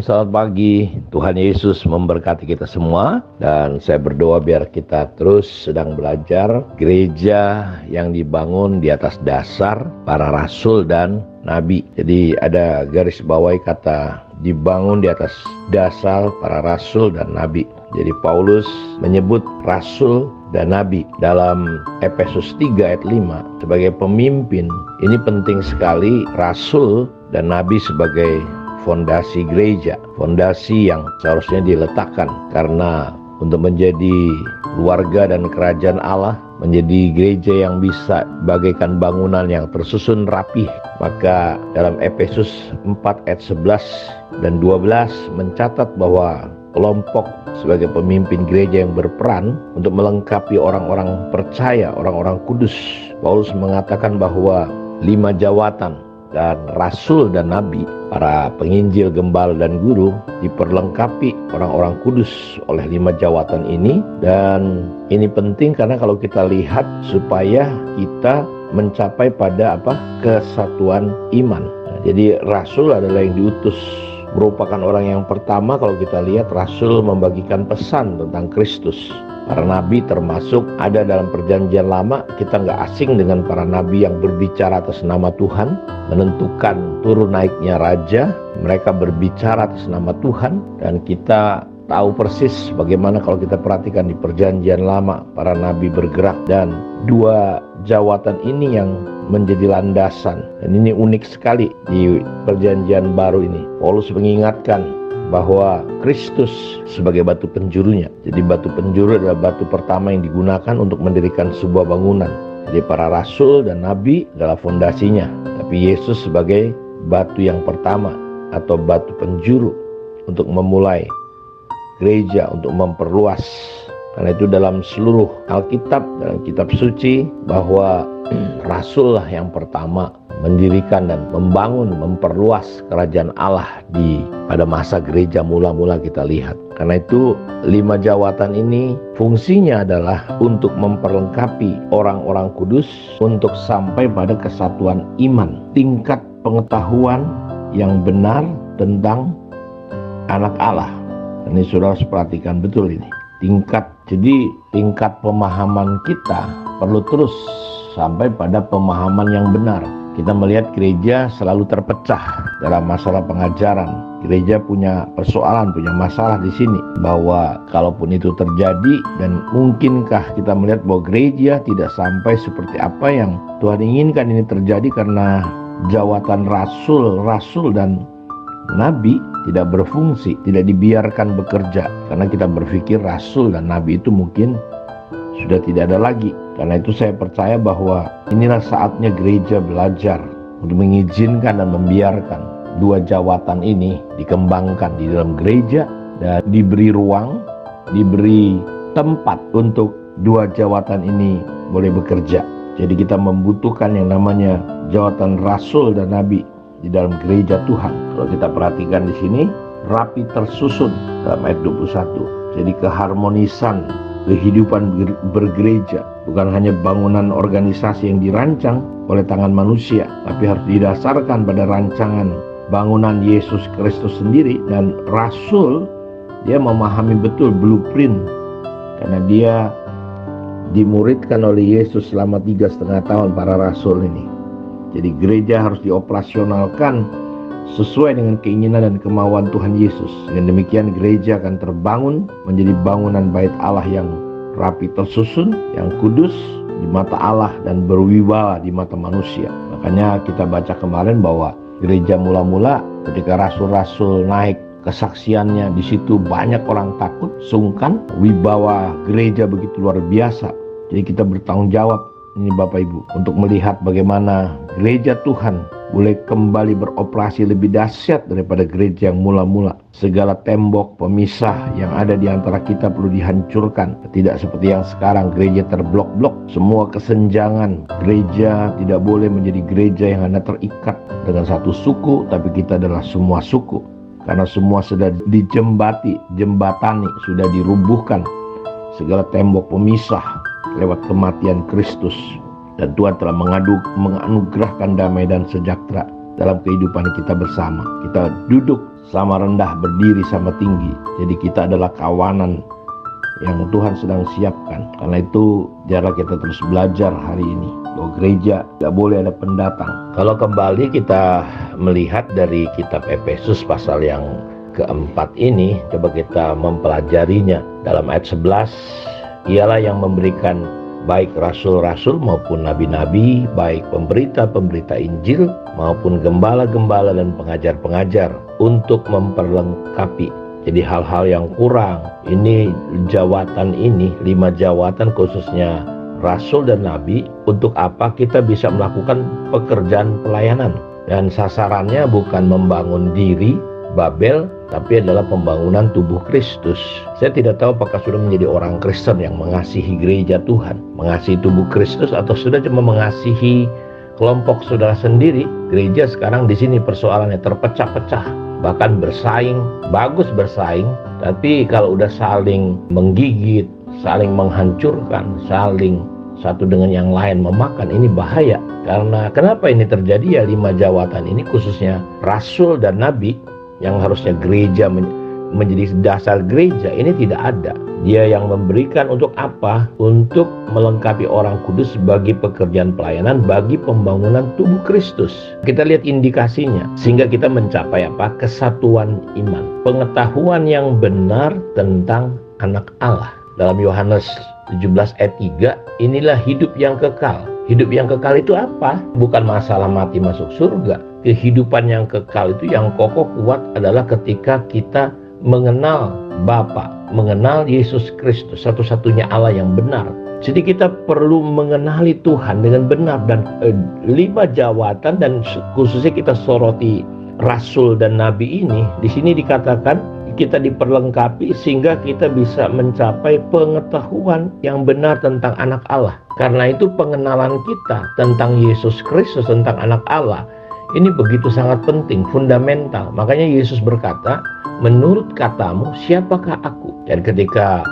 selamat pagi. Tuhan Yesus memberkati kita semua. Dan saya berdoa biar kita terus sedang belajar gereja yang dibangun di atas dasar para rasul dan nabi. Jadi ada garis bawahi kata dibangun di atas dasar para rasul dan nabi. Jadi Paulus menyebut rasul dan nabi dalam Efesus 3 ayat 5 sebagai pemimpin. Ini penting sekali, rasul dan nabi sebagai fondasi gereja, fondasi yang seharusnya diletakkan karena untuk menjadi keluarga dan kerajaan Allah, menjadi gereja yang bisa bagaikan bangunan yang tersusun rapih. Maka dalam Efesus 4 ayat 11 dan 12 mencatat bahwa kelompok sebagai pemimpin gereja yang berperan untuk melengkapi orang-orang percaya, orang-orang kudus. Paulus mengatakan bahwa 5 jawatan dan rasul dan nabi, para penginjil, gembala dan guru diperlengkapi orang-orang kudus oleh 5 jawatan ini. Dan ini penting karena kalau kita lihat supaya kita mencapai pada kesatuan iman. Jadi rasul adalah yang diutus, merupakan orang yang pertama. Kalau kita lihat, rasul membagikan pesan tentang Kristus. Para nabi termasuk ada dalam perjanjian lama. Kita nggak asing dengan para nabi yang berbicara atas nama Tuhan, menentukan turun naiknya raja. Mereka berbicara atas nama Tuhan, dan kita tahu persis bagaimana kalau kita perhatikan di perjanjian lama para nabi bergerak. Dan 2 jawatan ini yang menjadi landasan, dan ini unik sekali di perjanjian baru ini. Paulus mengingatkan bahwa Kristus sebagai batu penjurunya. Jadi batu penjuru adalah batu pertama yang digunakan untuk mendirikan sebuah bangunan. Jadi para rasul dan nabi adalah fondasinya, tapi Yesus sebagai batu yang pertama atau batu penjuru untuk memulai gereja, untuk memperluas. Karena itu dalam seluruh Alkitab, dalam kitab suci, bahwa rasul lah yang pertama mendirikan dan membangun, memperluas kerajaan Allah pada masa gereja mula-mula kita lihat. Karena itu 5 jawatan ini fungsinya adalah untuk memperlengkapi orang-orang kudus untuk sampai pada kesatuan iman, tingkat pengetahuan yang benar tentang anak Allah. Ini saudara perhatikan betul ini. Jadi tingkat pemahaman kita perlu terus sampai pada pemahaman yang benar. Kita melihat gereja selalu terpecah dalam masalah pengajaran. Gereja punya persoalan, punya masalah di sini, bahwa kalaupun itu terjadi, dan mungkinkah kita melihat bahwa gereja tidak sampai seperti apa yang Tuhan inginkan ini terjadi karena jawatan rasul dan nabi tidak berfungsi, tidak dibiarkan bekerja. Karena kita berpikir rasul dan nabi itu mungkin sudah tidak ada lagi. Karena itu saya percaya bahwa inilah saatnya gereja belajar untuk mengizinkan dan membiarkan 2 jawatan ini dikembangkan di dalam gereja, dan diberi ruang, diberi tempat untuk 2 jawatan ini boleh bekerja. Jadi kita membutuhkan yang namanya jawatan rasul dan nabi di dalam gereja Tuhan. Kalau kita perhatikan di sini, rapi tersusun dalam ayat 21. Jadi keharmonisan kehidupan bergereja bukan hanya bangunan organisasi yang dirancang oleh tangan manusia, tapi harus didasarkan pada rancangan bangunan Yesus Kristus sendiri. Dan rasul, dia memahami betul blueprint, karena dia dimuridkan oleh Yesus selama 3,5 tahun para rasul ini. Jadi gereja harus dioperasionalkan sesuai dengan keinginan dan kemauan Tuhan Yesus. Dengan demikian gereja akan terbangun menjadi bangunan bait Allah yang rapi tersusun, yang kudus di mata Allah dan berwibawa di mata manusia. Makanya kita baca kemarin bahwa gereja mula-mula ketika rasul-rasul naik kesaksiannya, di situ banyak orang takut, sungkan. Wibawa gereja begitu luar biasa. Jadi kita bertanggung jawab ini Bapak Ibu untuk melihat bagaimana gereja Tuhan boleh kembali beroperasi lebih dahsyat daripada gereja yang mula-mula. Segala tembok pemisah yang ada di antara kita perlu dihancurkan. Tidak seperti yang sekarang, gereja terblok-blok. Semua kesenjangan gereja tidak boleh menjadi gereja yang hanya terikat dengan satu suku, tapi kita adalah semua suku. Karena semua sudah jembatani, sudah dirubuhkan segala tembok pemisah lewat kematian Kristus. Dan Tuhan telah menganugerahkan damai dan sejahtera dalam kehidupan kita bersama. Kita duduk sama rendah berdiri sama tinggi. Jadi kita adalah kawanan yang Tuhan sedang siapkan. Karena itu jarang kita terus belajar hari ini bahwa gereja tidak boleh ada pendatang. Kalau kembali kita melihat dari kitab Efesus pasal yang keempat ini, coba kita mempelajarinya. Dalam ayat 11, ialah yang memberikan baik rasul-rasul maupun nabi-nabi, baik pemberita-pemberita Injil maupun gembala-gembala dan pengajar-pengajar untuk memperlengkapi. Jadi hal-hal yang kurang, ini jawatan ini, 5 jawatan khususnya rasul dan nabi, untuk apa kita bisa melakukan pekerjaan pelayanan. Dan sasarannya bukan membangun diri, Babel, tapi adalah pembangunan tubuh Kristus. Saya tidak tahu apakah sudah menjadi orang Kristen yang mengasihi gereja Tuhan, mengasihi tubuh Kristus, atau sudah cuma mengasihi kelompok saudara sendiri. Gereja sekarang di sini persoalannya terpecah-pecah, bahkan bersaing, bagus bersaing, tapi kalau udah saling menggigit, saling menghancurkan, saling satu dengan yang lain memakan, ini bahaya. Karena kenapa ini terjadi? Ya 5 jawatan ini khususnya rasul dan nabi yang harusnya gereja menjadi dasar gereja, ini tidak ada. Dia yang memberikan untuk apa? Untuk melengkapi orang kudus bagi pekerjaan pelayanan, bagi pembangunan tubuh Kristus. Kita lihat indikasinya, sehingga kita mencapai apa? Kesatuan iman, pengetahuan yang benar tentang anak Allah. Dalam Yohanes 17 ayat 3, inilah hidup yang kekal. Hidup yang kekal itu apa? Bukan masalah mati masuk surga. Kehidupan yang kekal itu yang kokoh kuat adalah ketika kita mengenal Bapa, mengenal Yesus Kristus, satu-satunya Allah yang benar. Jadi kita perlu mengenali Tuhan dengan benar. Dan 5 jawatan, dan khususnya kita soroti rasul dan nabi ini, di sini dikatakan kita diperlengkapi sehingga kita bisa mencapai pengetahuan yang benar tentang anak Allah. Karena itu pengenalan kita tentang Yesus Kristus, tentang anak Allah, ini begitu sangat penting, fundamental. Makanya Yesus berkata, menurut katamu siapakah aku? Dan ketika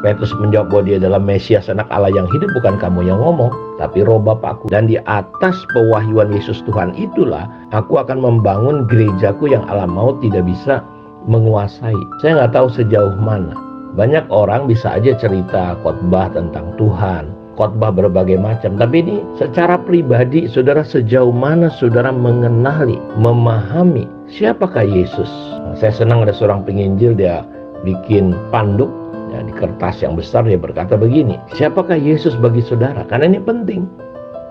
Petrus menjawab bahwa dia adalah Mesias, anak Allah yang hidup, bukan kamu yang ngomong, tapi Roh Bapakku. Dan di atas pewahyuan Yesus Tuhan itulah aku akan membangun gerejaku yang alam maut tidak bisa menguasai. Saya nggak tahu sejauh mana. Banyak orang bisa aja cerita khotbah tentang Tuhan, khotbah berbagai macam, tapi ini secara pribadi, saudara, sejauh mana saudara mengenali, memahami siapakah Yesus. Saya senang ada seorang penginjil, dia bikin panduk ya, di kertas yang besar, dia berkata begini, siapakah Yesus bagi saudara? Karena ini penting.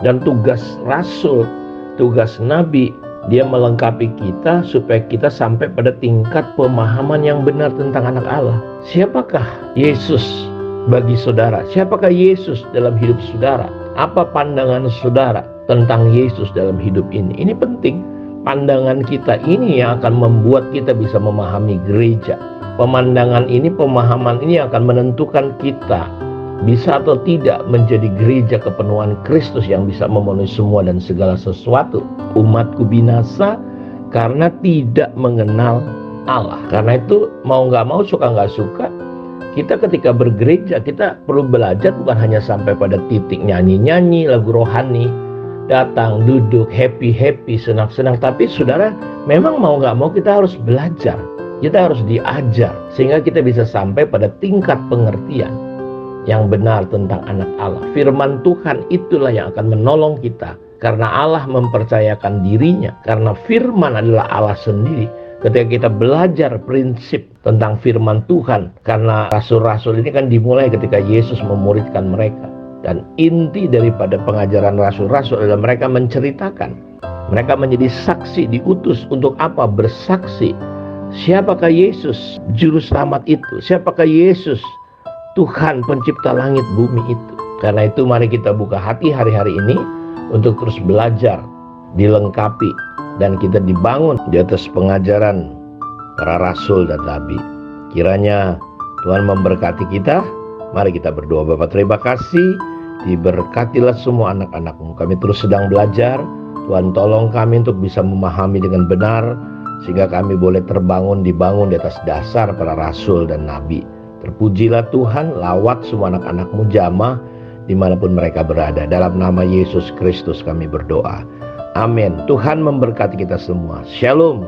Dan tugas rasul, tugas nabi, dia melengkapi kita supaya kita sampai pada tingkat pemahaman yang benar tentang anak Allah. Siapakah Yesus bagi saudara? Siapakah Yesus dalam hidup saudara? Apa pandangan saudara tentang Yesus dalam hidup ini? Ini penting. Pandangan kita ini yang akan membuat kita bisa memahami gereja. Pemandangan ini, pemahaman ini akan menentukan kita bisa atau tidak menjadi gereja kepenuhan Kristus yang bisa memenuhi semua dan segala sesuatu. Umatku binasa karena tidak mengenal Allah. Karena itu mau nggak mau, suka nggak suka, kita ketika bergereja, kita perlu belajar bukan hanya sampai pada titik nyanyi-nyanyi lagu rohani, datang, duduk, happy-happy, senang-senang. Tapi saudara, memang mau nggak mau kita harus belajar. Kita harus diajar sehingga kita bisa sampai pada tingkat pengertian yang benar tentang anak Allah. Firman Tuhan itulah yang akan menolong kita. Karena Allah mempercayakan dirinya. Karena firman adalah Allah sendiri. Ketika kita belajar prinsip tentang firman Tuhan. Karena rasul-rasul ini kan dimulai ketika Yesus memuridkan mereka. Dan inti daripada pengajaran rasul-rasul adalah mereka menceritakan. Mereka menjadi saksi, diutus untuk apa? Bersaksi. Siapakah Yesus, juru selamat itu? Siapakah Yesus, Tuhan pencipta langit bumi itu? Karena itu mari kita buka hati hari-hari ini untuk terus belajar, dilengkapi, dan kita dibangun di atas pengajaran para rasul dan nabi. Kiranya Tuhan memberkati kita. Mari kita berdoa. Bapa, terima kasih, diberkatilah semua anak-anak-Mu. Kami terus sedang belajar. Tuhan tolong kami untuk bisa memahami dengan benar, sehingga kami boleh dibangun di atas dasar para rasul dan nabi. Terpujilah Tuhan, lawat semua anak-anak-Mu jamah dimanapun mereka berada. Dalam nama Yesus Kristus kami berdoa. Amin. Tuhan memberkati kita semua. Shalom.